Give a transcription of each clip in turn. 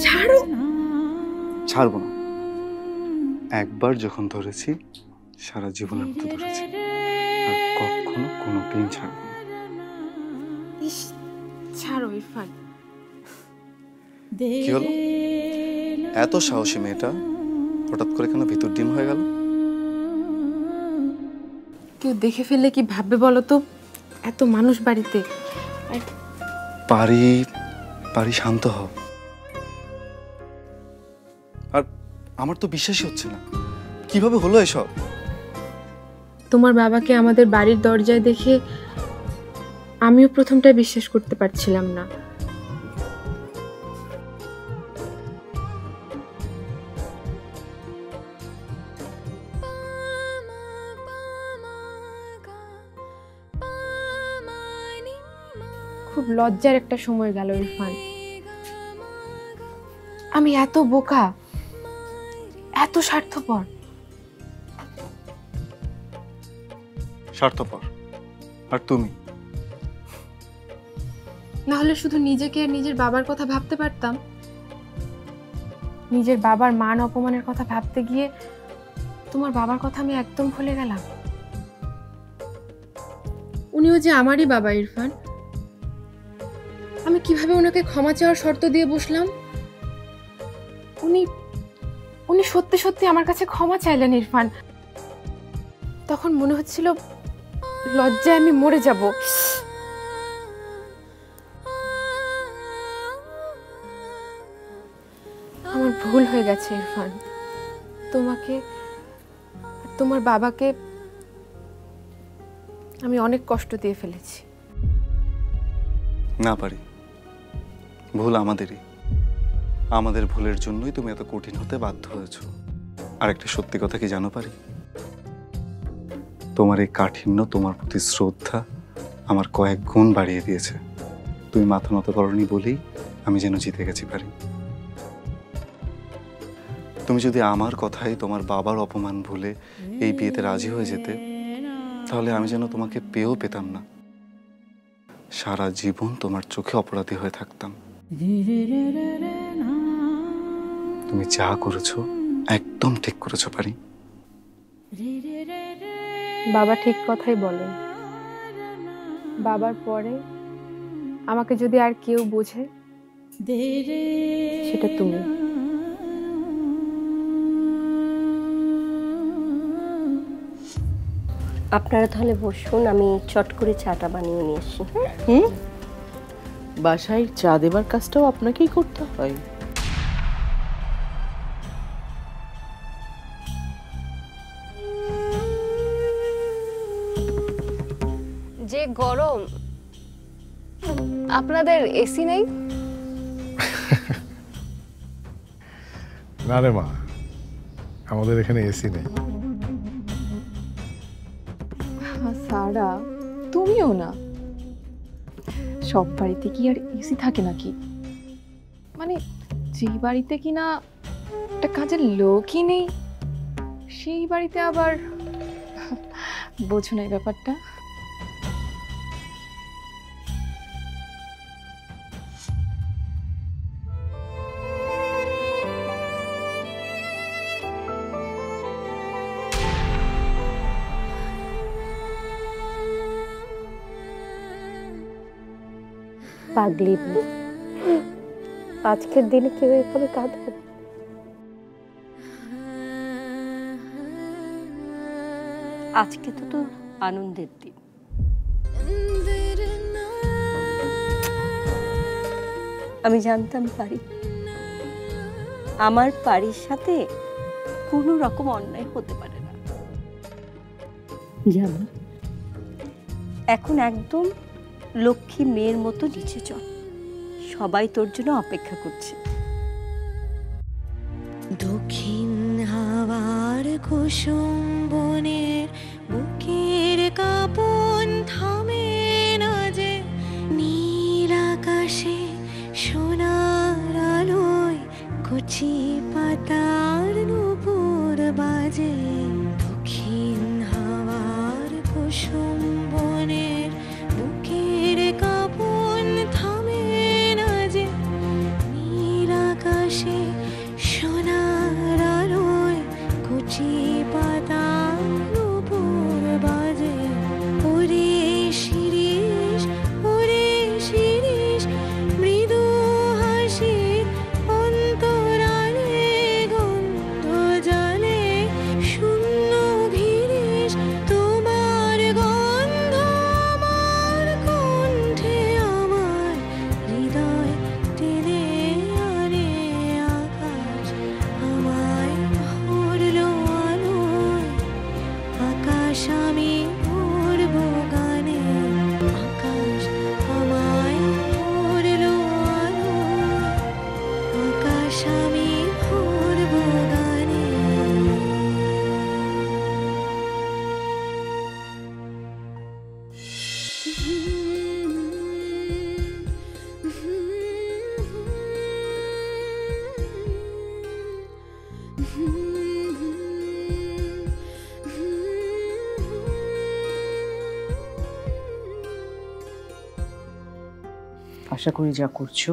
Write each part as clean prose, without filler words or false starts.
ছাড়ো। ছাড়বো না। একবার যখন ধরেছি সারা জীবনের মতো ধরেছি, আর কখনো কোনোদিন ছাড়বো না। ইস, ছাড়ো ইরফান। কি হলো, এত সাহসী মেয়েটা হঠাৎ করে কেন ভিতর ডিম হয়ে গেল? কেউ দেখে ফেললে কি ভাববে বলো তো? এত মানুষ বাড়িতে। পারি পারি, শান্ত হও। আর আমার তো বিশ্বাসই হচ্ছে না, কিভাবে হলো এসব? তোমার বাবাকে আমাদের বাড়ির দরজায় দেখে আমিও প্রথমটা বিশ্বাস করতে পারছিলাম না। খুব লজ্জার একটা সময় গেল ইরফান। আমি এত বোকা, এত স্বার্থপর। স্বার্থপর আর তুমি? না হলে শুধু নিজেকে আর নিজের বাবার কথা ভাবতে পারতাম। নিজের বাবার মান অপমানের কথা ভাবতে গিয়ে তোমার বাবার কথা আমি একদম ভুলে গেলাম। উনিও যে আমারই বাবা ইরফান। আমি কিভাবে ওনাকে ক্ষমা চাওয়ার শর্ত দিয়ে বসলাম? উনি সত্যি সত্যি আমার কাছে ক্ষমা চাইলেন ইরফান। তখন মনে হচ্ছিল লজ্জায় আমি মরে যাব। আমার ভুল হয়ে গেছে ইরফান। তোমাকে, তোমার বাবাকে আমি অনেক কষ্ট দিয়ে ফেলেছি। না পারি, ভুল আমাদেরই। আমাদের ভুলের জন্যই তুমি এত কঠিন হতে বাধ্য হয়েছো। আর একটা সত্যি কথা কি জানো পারি? তোমার এই কাঠিন্য তোমার প্রতি শ্রদ্ধা আমার কয়েক গুণ বাড়িয়ে দিয়েছে। তুমি মাথা নত করনি বলেই আমি যেন জিতে গেছি পারি। তুমি যদি আমার কথাই তোমার বাবার অপমান ভুলে এই বিয়েতে রাজি হয়ে যেতে, তাহলে আমি যেন তোমাকে পেয়েও পেতাম না। সারা জীবন তোমার চোখে অপরাধী হয়ে থাকতাম। তুমি যা করেছো একদম ঠিক করেছো পারি। বাবা ঠিক কথাই বলেন। বাবার পরে আমাকে যদি আর কেউ বোঝে, সেটা তুমি। আপনারা তাহলে বসুন, আমি চট করে চাটা বানিয়ে নিয়ে আসি। বাসায় চা দেবার কাজটাও আপনাকেই করতে হয়? যে গরম, আপনাদের এসি নেই? না রে মা, আমাদের এখানে এসি নেই। সারা, তুমিও না। সব বাড়িতে কি আর এসি থাকে নাকি? মানে যে বাড়িতে কিনা একটা কাজের লোকই নেই, সেই বাড়িতে আবার বোঝো না এই ব্যাপারটা। পাগলি, আজকের দিনে কেউ এভাবে কাঁদবে? আজকে তো আনন্দের দিন। আমি জানতাম পারি, আমার পারির সাথে কোনো রকম অন্যায় হতে পারে না। জানো, এখন একদম লক্ষ্মী মেয়ের মতো নিচে চল, সবাই তোর জন্য অপেক্ষা করছে। দক্ষিণ হাওয়ার কুসুম বনের বুকের কাঁপন থামে না যে, নীল আকাশে সোনার আলোয় কচি পাতার নূপুর বাজে। দক্ষিণ হাওয়ার কুসুম বনের বুকের কাঁপন থামে না যে, আশা করি যা করছো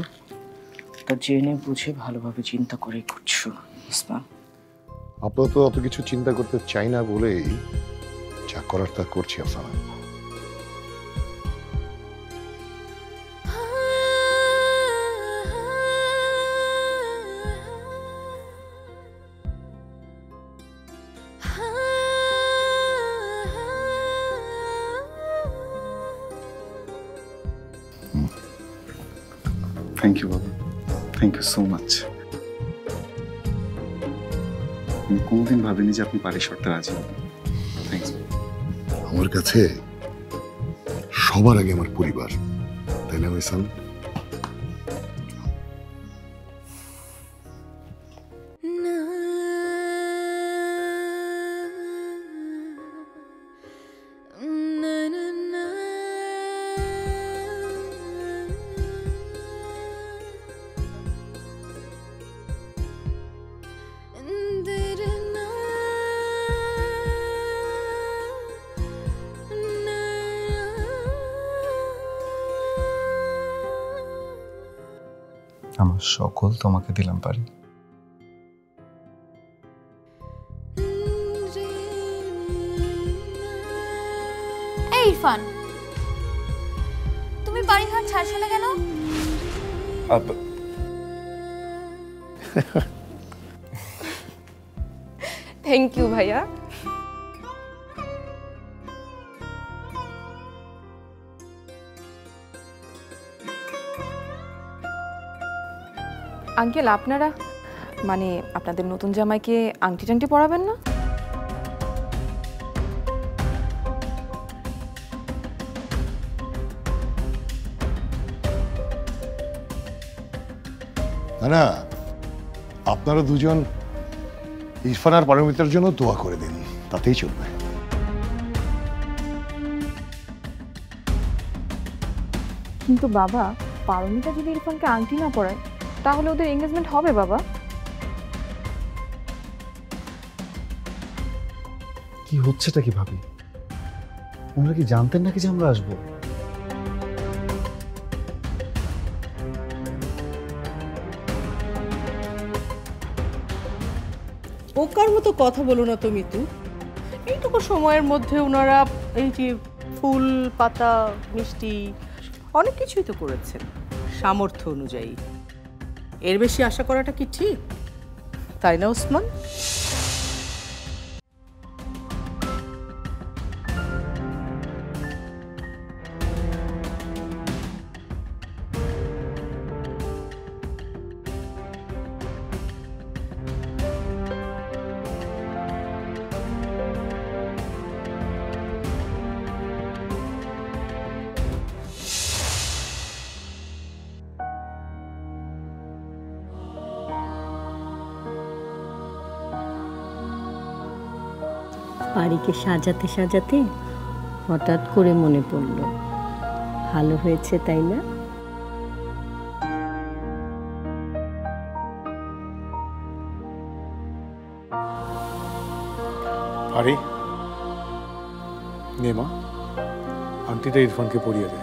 তা জেনে বুঝে ভালোভাবে চিন্তা করে করছো ওসমান। আপাতত অত কিছু চিন্তা করতে চাই না বলেই যা করার তা করছি আফসানা। থ্যাংক ইউ বাবা, থ্যাংক ইউ সো মাচ। আমি কোনোদিন ভাবিনি যে আপনি পারি শর্তে রাজি হবেন। থ্যাংকস। আমার কাছে সবার আগে আমার পরিবার, তাই না মিসান? আমার সকল তোমাকে দিলাম পারি। এই ইরফান, তুমি বাড়িঘর ছাড়ছো না কেন? থ্যাংক ইউ ভাইয়া। আঙ্কেল, আপনারা মানে আপনাদের নতুন জামাইকে আংটি টাংটি পরাবেন না? না, আপনারা দুজন ইরফান আর পারমিতার জন্য দোয়া করে দিন, তাতেই চলবে। কিন্তু বাবা, পারমিতা যদি ইরফানকে আংটি না পরায় তাহলে ওদের এঙ্গেজমেন্ট হবে বাবা। কি হচ্ছেটা কি ভাবি? ওনারা কি জানতেন নাকি যে আমরা আসবো? ওকার মতো কথা বলো না তো মিতু। এইটুকু সময়ের মধ্যে ওনারা এই যে ফুল পাতা মিষ্টি অনেক কিছুই তো করেছেন সামর্থ্য অনুযায়ী। এর বেশি আশা করাটা কি ঠিক, তাই না ওসমান? বাড়িকে সাজাতে সাজাতে হঠাৎ করে মনে পড়ল, ভালো হয়েছে তাই না? আরে নে মা, আংটিটা ইরফানকে পরিয়ে দে।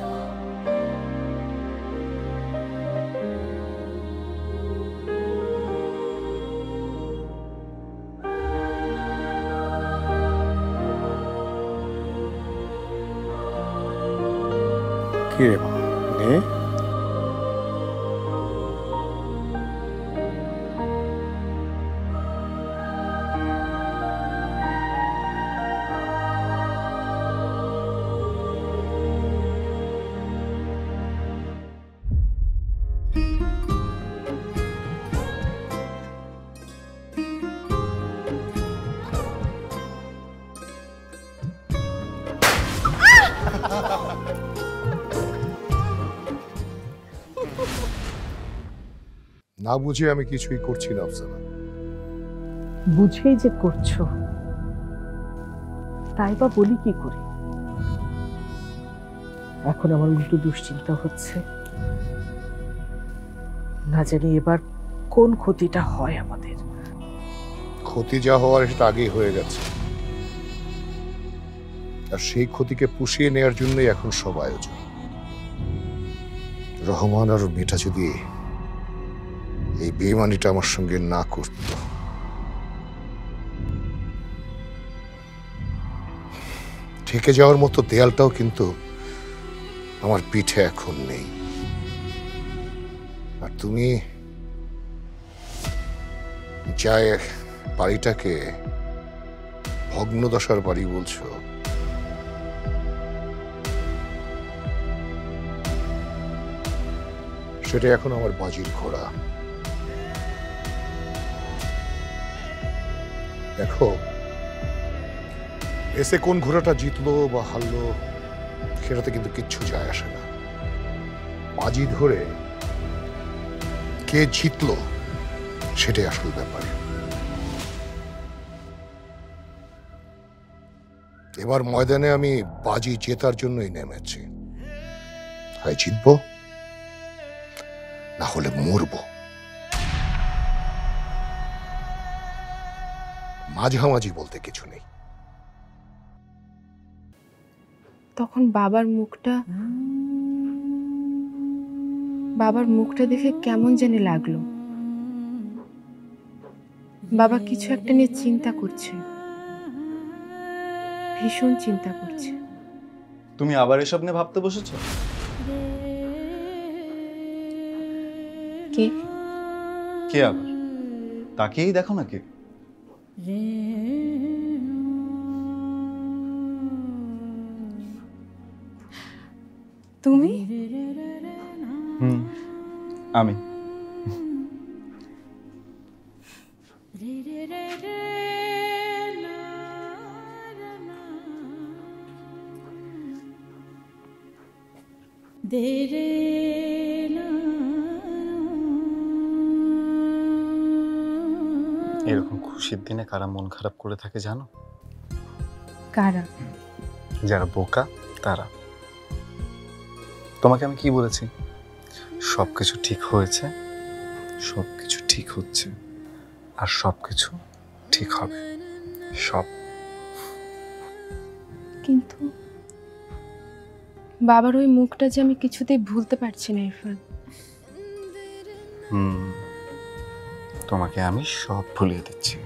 কি রে মা, নে। না বুঝে আমি কিছুই করছি না আফসানা। বুঝেই যে করছো, তাই বা বলি কি করে? এখন আমার উল্টো দুশ্চিন্তা হচ্ছে, না জানি এবার কোন ক্ষতিটা হয় আমাদের। ক্ষতি যা হওয়ার সেটা আগেই হয়ে গেছে, আর সেই ক্ষতিকে পুষিয়ে নেওয়ার জন্যই এখন সব আয়োজন। রহমান আর মেয়েটা যদি এই বেইমানিটা আমার সঙ্গে না করত, ঠেকে যাওয়ার মতো দেয়ালটাও কিন্তু আমার পিঠে এখন নেই। আর তুমি যাই বাড়িটাকে ভগ্নদশার বাড়ি বলছো, সেটা এখন আমার বাজির ঘোড়া। দেখো, এসে কোন ঘোড়াটা জিতলো বা হারলো সেটাতে কিন্তু কিচ্ছু যায় আসে না। বাজি ধরে কে জিতলো সেটাই আসল ব্যাপার। এবার ময়দানে আমি বাজি জেতার জন্যই নেমেছি। হয় জিতবো, না হলে মরবো। মাঝামাঝি বলতে কিছু নেই। তখন বাবার মুখটা দেখে কেমন জানি লাগলো। বাবা কিছু একটা নিয়ে চিন্তা করছে, ভীষণ চিন্তা করছে। তুমি আবার এসব নিয়ে ভাবতে বসেছো? কে কে আবার? তাকেই দেখো না কে। তুমি? আমি। এরকম খুশির দিনে কারা মন খারাপ করে থাকে জানো? কারা? যারা বোকা তারা। তোমাকে আমি কি বলেছি? সবকিছু ঠিক হয়েছে, সবকিছু ঠিক হচ্ছে, আর সবকিছু ঠিক হবে। সব। কিন্তু বাবার ওই মুখটা যে আমি কিছুতেই ভুলতে পারছি না ইরফান। তোমাকে আমি সব ভুলিয়ে দিচ্ছি।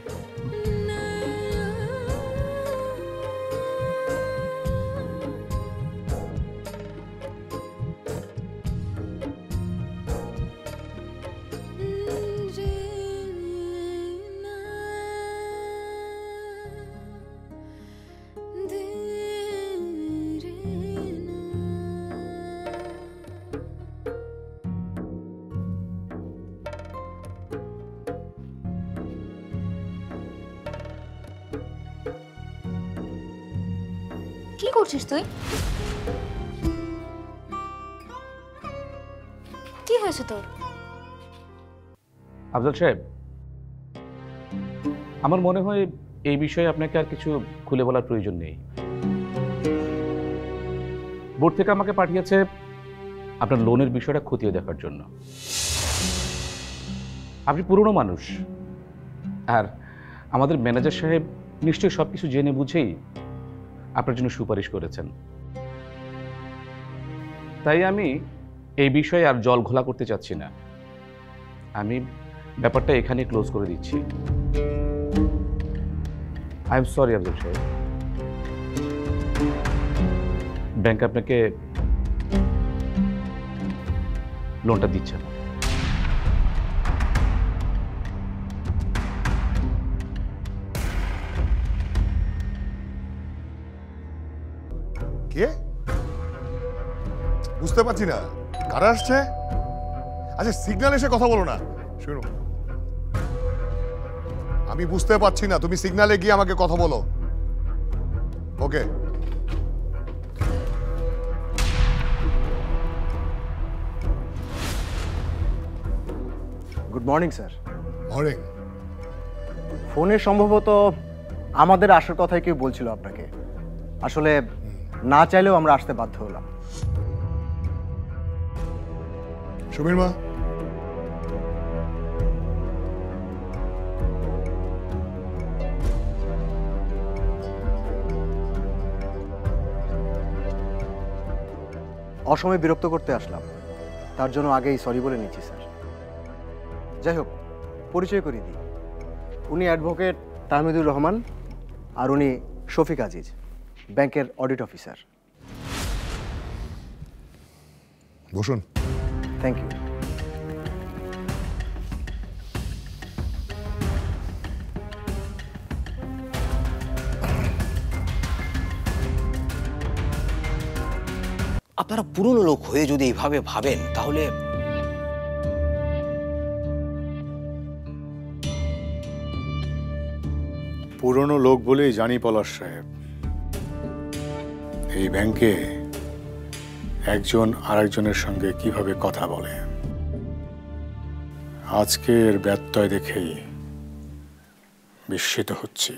কি করছিস তুই? কি হয়েছে তোর? আফজাল সাহেব, আমার মনে হয় এই বিষয়ে আপনাকে আর কিছু খুলে বলার প্রয়োজন নেই। বোর্ড থেকে আমাকে পাঠিয়েছে আপনার লোনের বিষয়টা খতিয়ে দেখার জন্য। আপনি পুরনো মানুষ, আর আমাদের ম্যানেজার সাহেব নিশ্চয়ই সবকিছু জেনে বুঝেই আপনার জন্য সুপারিশ করেছেন। তাই আমি এই বিষয়ে আর জল ঘোলা করতে চাচ্ছি না। আমি ব্যাপারটা এখানে ক্লোজ করে দিচ্ছি। আই এম সরি আফজাল সাহেব, ব্যাংক আপনাকে লোনটা দিচ্ছে না। কে? বুঝতে পারছি না কারা আসছে। আচ্ছা সিগন্যাল এসে কথা বলো না। শুনো, আমি বুঝতে পারছি না, তুমি সিগন্যালে গিয়ে আমাকে কথা বলো। Okay. Good morning sir. Morning. ফোনে সম্ভবত আমাদের আসার কথাই কেউ বলছিল আপনাকে। আসলে না চাইলেও আমরা আসতে বাধ্য হলাম। সুবীর মা, অসময়ে বিরক্ত করতে আসলাম। তার জন্য আগেই সরি বলে নিচ্ছি স্যার। যাই হোক, পরিচয় করিয়ে দিই। উনি অ্যাডভোকেট তাহমিদুর রহমান, আর উনি শফিক আজিজ, ব্যাংকের অডিট অফিসার। বসুন। Thank you. আপনারা পুরনো লোক হয়ে যদি এইভাবে ভাবেন তাহলে পুরনো লোক বলেই জানি পলাশ সাহেব, এই ব্যাংকে একজন আরেকজনের সঙ্গে কিভাবে কথা বলে। আজকের ব্যত্যয় দেখেই বিস্মিত হচ্ছি।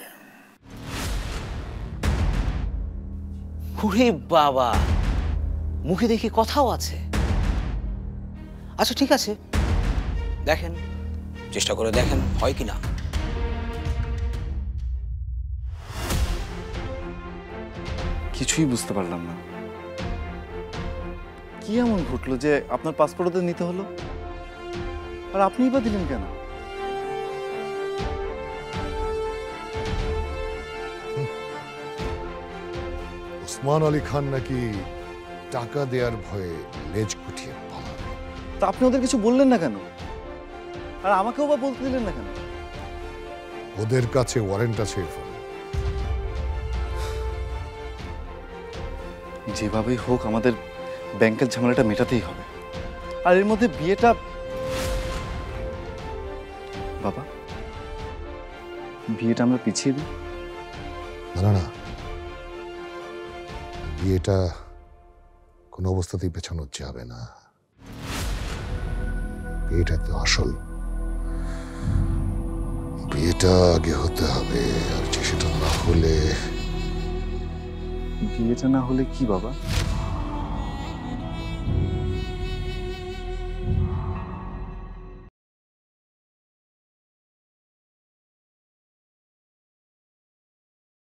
ওরে বাবা, মুখে দেখি কথাও আছে। আচ্ছা ঠিক আছে, দেখেন, চেষ্টা করে দেখেন হয় কিনা। কিছুই বুঝতে পারলাম না, কি এমন ঘটলো যে আপনার পাসপোর্ট ওদের নিতে হলো, আর আপনিই বা দিলেন কেন? ওসমান আলী খান নাকি টাকা দেওয়ার ভয়ে লেজ গুটিয়ে পালাবে। তা আপনি ওদের কিছু বললেন না কেন, আর আমাকেও বা বলতে দিলেন না কেন? ওদের কাছে ওয়ারেন্ট আছে ইরফান। যেভাবেই হোক আমাদের ব্যাংকের ঝামেলাটা মেটাতেই হবে, আর এর মধ্যে বিয়েটা। বাবা, বিয়েটা আমরা পিছিয়ে দিই। না না, বিয়েটা কোনো অবস্থাতেই পেছানো যাবে না। বিয়েটা তো আসল, বিয়েটা আগে হতে হবে। আর সেটা না হলে বিয়েটা না হলে কি বাবা?